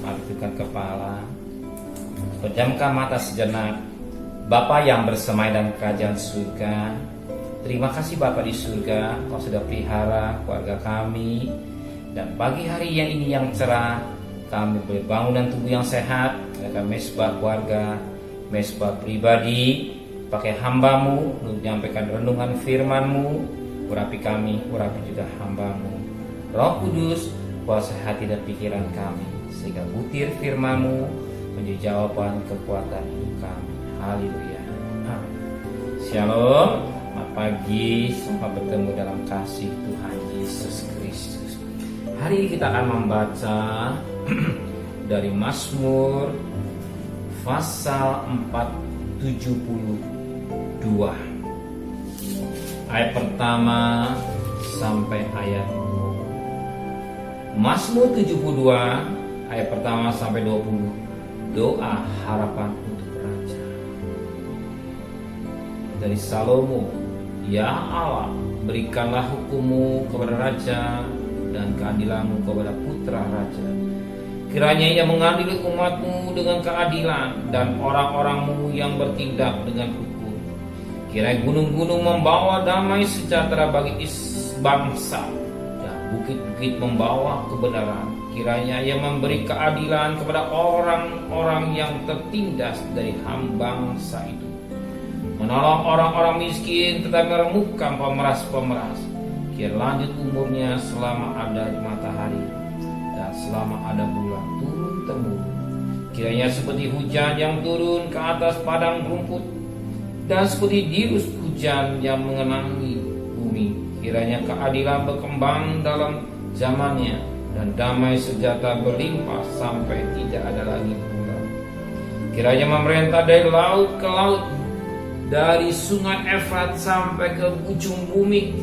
Mari tundukkan kepala, pejamkan mata sejenak. Bapa yang bersemai dalam kerajaan surga, terima kasih Bapa di surga, Kau sudah pelihara keluarga kami. Dan pagi hari yang ini yang cerah, kami boleh bangun dan tubuh yang sehat. Mereka mesbah keluarga, mesbah pribadi, pakai hamba-Mu untuk menyampaikan renungan firman-Mu. Urapi kami, urapi juga hamba-Mu. Roh Kudus, kuasai hati dan pikiran kami, sehingga butir firman-Mu menjadi jawaban kekuatan hidup kami. Haleluya. Shalom. Selamat pagi, selamat bertemu dalam kasih Tuhan Yesus Kristus. Hari ini kita akan membaca dari Mazmur pasal 472. Ayat pertama sampai ayat 20. Mazmur 72 ayat pertama sampai 20. Doa harapan untuk raja. Dari Salomo, ya Allah, berikanlah hukum-Mu kepada raja dan keadilan-Mu kepada putra raja. Kiranya ia mengadili umat-Mu dengan keadilan dan orang-orang-Mu yang bertindak dengan hukum. Kiranya gunung-gunung membawa damai sejahtera bagi bangsa dan bukit-bukit membawa kebenaran. Kiranya ia memberi keadilan kepada orang-orang yang tertindas dari bangsa itu. Menolong orang-orang miskin tetapi meremukkan pemeras-pemeras. Kira lanjut umurnya selama ada matahari dan selama ada bulan turun-temurun. Kiranya seperti hujan yang turun ke atas padang rumput dan seperti dirus hujan yang mengenangi bumi. Kiranya keadilan berkembang dalam zamannya dan damai sejahtera berlimpah sampai tidak ada lagi bulan. Kiranya memerintah dari laut ke laut, dari sungai Efrat sampai ke ujung bumi.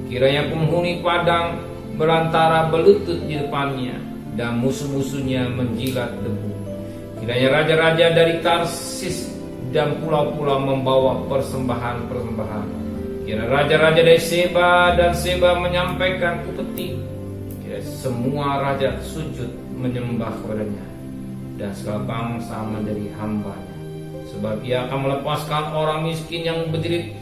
Kiranya penghuni padang berantara berlutut di depannya dan musuh-musuhnya menjilat debu. Kiranya raja-raja dari Tarsis dan pulau-pulau membawa persembahan-persembahan. Kiranya raja-raja dari Seba dan Seba menyampaikan upeti. Kiranya semua raja sujud menyembah kepadanya dan segala bangsa menjadi hamba-Nya. Sebab Ia akan melepaskan orang miskin yang berjerit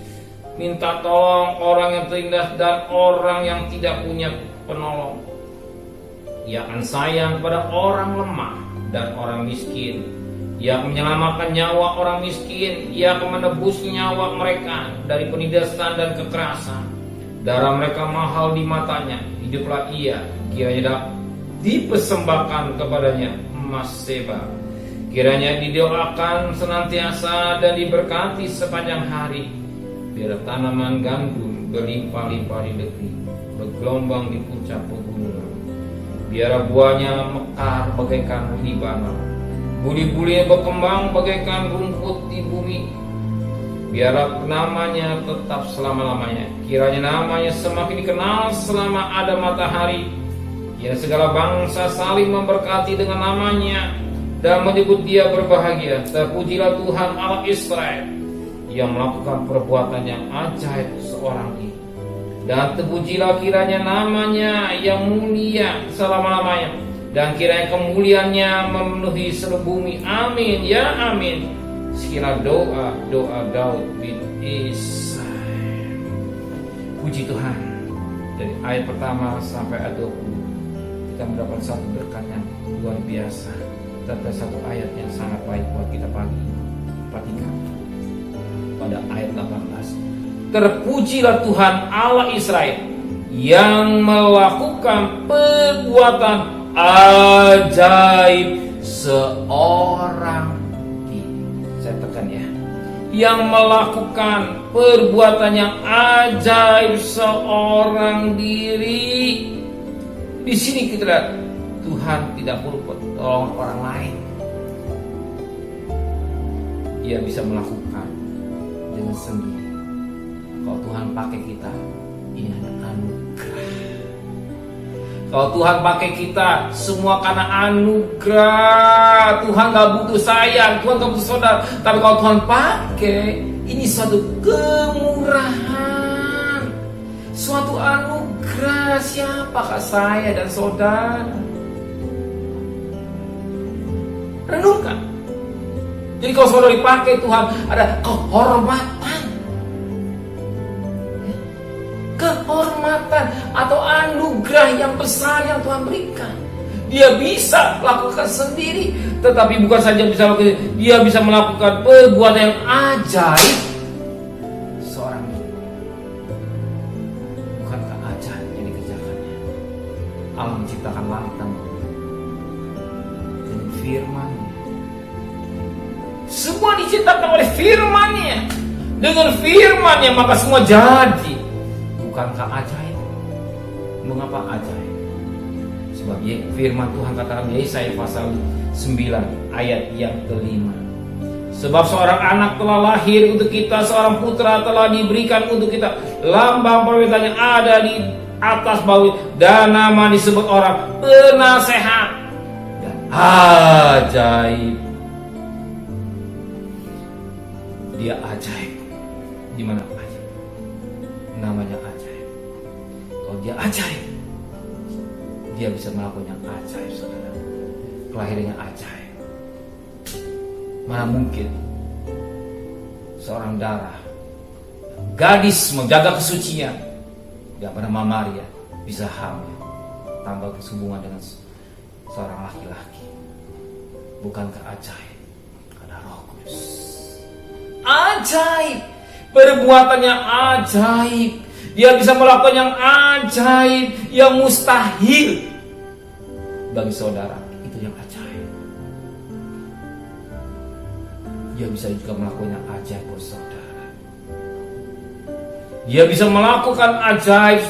minta tolong, orang yang tertindas dan orang yang tidak punya penolong. Ia akan sayang pada orang lemah dan orang miskin. Ia akan menyelamatkan nyawa orang miskin. Ia akan menebus nyawa mereka dari penindasan dan kekerasan. Darah mereka mahal di matanya. Hiduplah ia, kiranya dipersembahkan kepadanya emas Seba. Kiranya didoakan senantiasa dan diberkati sepanjang hari. Biar tanaman gandum berlimpah-limpah di negeri, bergelombang di puncak pegunungan. Biar buahnya mekar bagaikan Libanon, buli-bulinya berkembang bagaikan rumput di bumi. Biar namanya tetap selama-lamanya. Kiranya namanya semakin dikenal selama ada matahari. Kiranya segala bangsa saling memberkati dengan namanya dan menyebut Dia berbahagia. Terpujilah Tuhan Allah Israel yang melakukan perbuatan yang ajaib seorang ini. Dan terpujilah kiranya namanya yang mulia selama-lamanya. Dan kiranya kemuliaannya memenuhi seluruh bumi. Amin, ya amin. Sekiranya doa Daud bin Isai. Puji Tuhan. Dari ayat pertama sampai ayat 20 kita mendapat satu berkat yang luar biasa. Tapi satu ayat yang sangat baik buat kita pagi ini. Perhatikan pada ayat 18. Terpujilah Tuhan Allah Israel yang melakukan perbuatan ajaib seorang diri. Saya tekan ya. Yang melakukan perbuatan yang ajaib seorang diri. Di sini kita lihat Tuhan tidak perlu tolong orang lain. Ia bisa melakukan dengan sendiri. Kalau Tuhan pakai kita, ini hanya anugerah. Kalau Tuhan pakai kita, semua karena anugerah. Tuhan gak butuh sayang, Tuhan gak butuh saudara. Tapi kalau Tuhan pakai, ini suatu kemurahan, suatu anugerah. Siapakah saya dan saudara? Renungkan. Jadi kalau saudara dipakai Tuhan, ada kehormatan. Kehormatan atau anugerah yang besar yang Tuhan berikan. Dia bisa lakukan sendiri, tetapi bukan saja bisa lakukan, dia bisa melakukan perbuatan yang ajaib. Seorang ibu, bukankah ajaib yang dikerjakannya? Allah menciptakan langit dan bumi dengan firman. Semua diciptakan oleh firman-Nya. Dengan firman-Nya maka semua jadi. Bukankah ajaib? Mengapa ajaib? Sebab firman Tuhan katakan Yesaya pasal 9 ayat yang ke-5. Sebab seorang anak telah lahir untuk kita, seorang putra telah diberikan untuk kita. Lambang perwetanya ada di atas bahu, dan nama disebut orang penasehat dan ajaib. Dia ajaib. Di mana ajaib? Namanya ajaib. Kalau dia ajaib, dia bisa melakukan yang ajaib, saudara. Kelahirannya ajaib. Mana mungkin seorang darah, gadis menjaga kesucian, dia bernama Maria, bisa hamil tanpa hubungan dengan seorang laki-laki. Bukankah ajaib? Ada Roh Kudus. Ajaib. Perbuatannya ajaib. Dia bisa melakukan yang ajaib, yang mustahil. Bagi saudara, itu yang ajaib. Dia bisa juga melakukan yang ajaib buat saudara. Dia bisa melakukan ajaib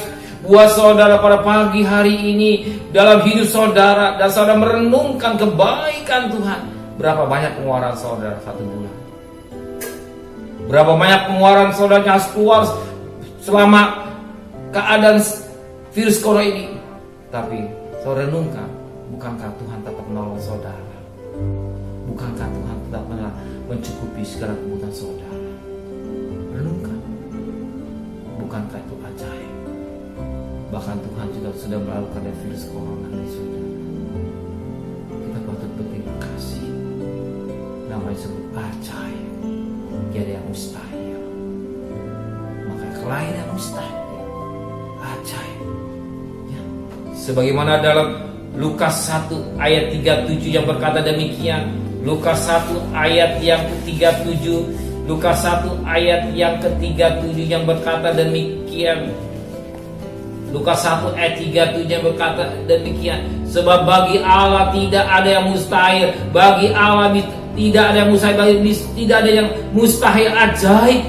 buat saudara pada pagi hari ini dalam hidup saudara, dan saudara merenungkan kebaikan Tuhan. Berapa banyak pengeluaran saudara satu bulan? Berapa banyak pengeluaran saudara yang harus keluar selama keadaan virus corona ini? Tapi saudara renungkan, bukankah Tuhan tetap menolong saudara? Bukankah Tuhan tetap mencukupi segala kebutuhan saudara? Renungkan, bukankah itu ajaib? Bahkan Tuhan juga sudah melakukan virus corona ini, saudara. Kita patut berterima kasih. Namanya disebut ajaib. Tiada yang mustahil. Maka kelahiran mustahil, ajaib ya. Sebagaimana dalam Lukas 1 ayat 37 yang berkata demikian. Lukas 1 ayat yang ke-37. Lukas 1 ayat yang ke-37 yang berkata demikian. Lukas 1 ayat 37 yang berkata demikian. Sebab bagi Allah tidak ada yang mustahil. Bagi Allah tidak ada yang mustahil. Tidak ada yang mustahil. Ajaib.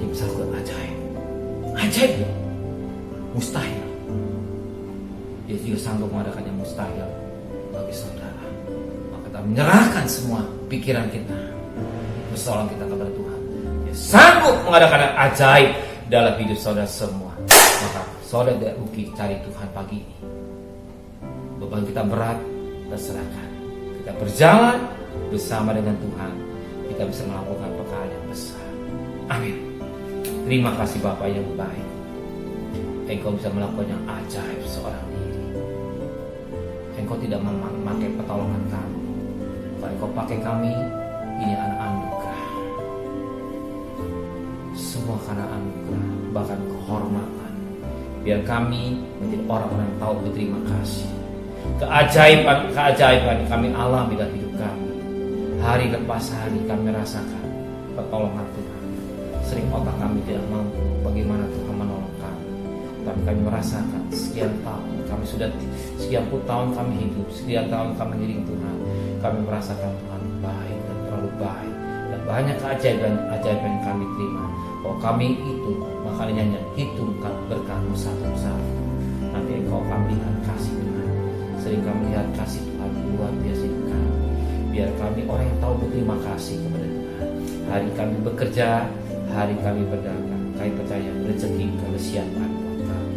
Ini bisa lakukan ajaib. Ajaib ya? Mustahil. Dia juga sanggup mengadakan yang mustahil bagi saudara. Maka kita menyerahkan semua pikiran kita, persoalan kita kepada Tuhan. Dia sanggup mengadakan yang ajaib dalam hidup saudara semua. Maka saudara tidak rugi cari Tuhan pagi ini. Beban kita berat, kita serahkan. Kita berjalan bersama dengan Tuhan, kita bisa melakukan perkara yang besar. Amin. Terima kasih Bapa yang baik. Engkau bisa melakukan yang ajaib seorang diri. Engkau tidak memakai pertolongan kami. Kalau Engkau pakai kami, ini anak anugerah. Semua karena anugerah, bahkan kehormatan. Biar kami menjadi orang-orang yang tahu berterima kasih. Keajaiban kami alami dalam hidup kami. Hari lepas hari kami rasakan pertolongan Tuhan. Sering otak kami tidak mampu bagaimana Tuhan menolong kami. Tapi kami merasakan sekian tahun, kami sudah sekian puluh tahun kami hidup, sekian tahun kami mengiring Tuhan. Kami merasakan Tuhan baik dan terlalu baik. Dan banyak keajaiban yang kami terima. Kalau kami itu makanya hitungkan berkatmu satu-satu. Nanti Engkau akan lihat kasih Tuhan. Sering kami lihat kasih Tuhan luar biasa di kami. Biar kami orang yang tahu berterima kasih kepada Tuhan. Hari kami bekerja, hari kami berdagang. Kami percaya rezeki kami siapkan buat kami.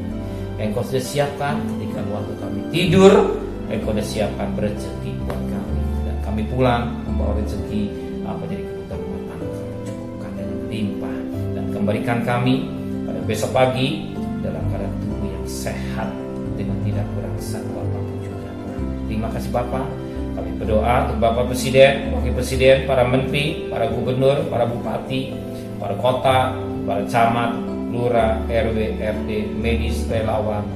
Engkau sudah siapkan ketika waktu kami tidur. Engkau sudah siapkan rezeki buat kami. Dan kami pulang membawa rezeki apa jadi kebutuhan rumah tangga kami cukupkan dan berlimpah. Dan kembalikan kami pada besok pagi dalam keadaan tubuh yang sehat dengan tidak kurang satu apapun juga. Terima Terima kasih Bapa. Kami berdoa untuk Bapak Presiden, Wakil Presiden, para Menteri, para Gubernur, para Bupati, para kota, para camat, lurah, RW, RD, medis, relawan,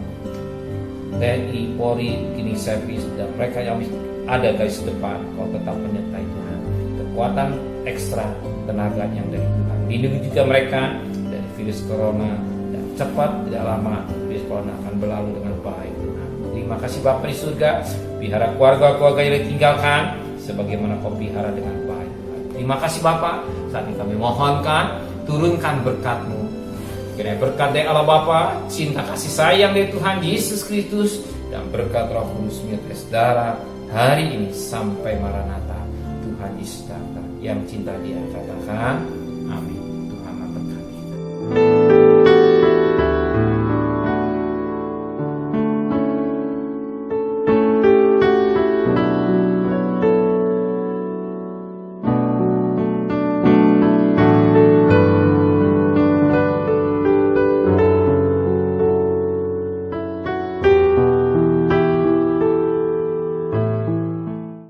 TNI, Polri, kini servis, dan mereka yang ada garis depan. Kau tetap menyertai Tuhan. Kekuatan ekstra tenaga yang dari Tuhan. Lindungi juga mereka dari virus corona, dan cepat tidak lama virus corona akan berlalu dengan baik Tuhan. Terima kasih Bapa di surga. Pelihara keluarga-keluarga yang ditinggalkan sebagaimana Kau pelihara dengan baik Tuhan. Terima kasih Bapa. Saat ini kami mohonkan, turunkan berkat-Mu. Kiranya berkat dari Allah Bapa, cinta kasih sayang dari Tuhan Yesus Kristus, dan berkat Roh Kudus menyertai saudara hari ini sampai Maranatha. Tuhan Yesus datang. Yang cinta Dia katakan amin.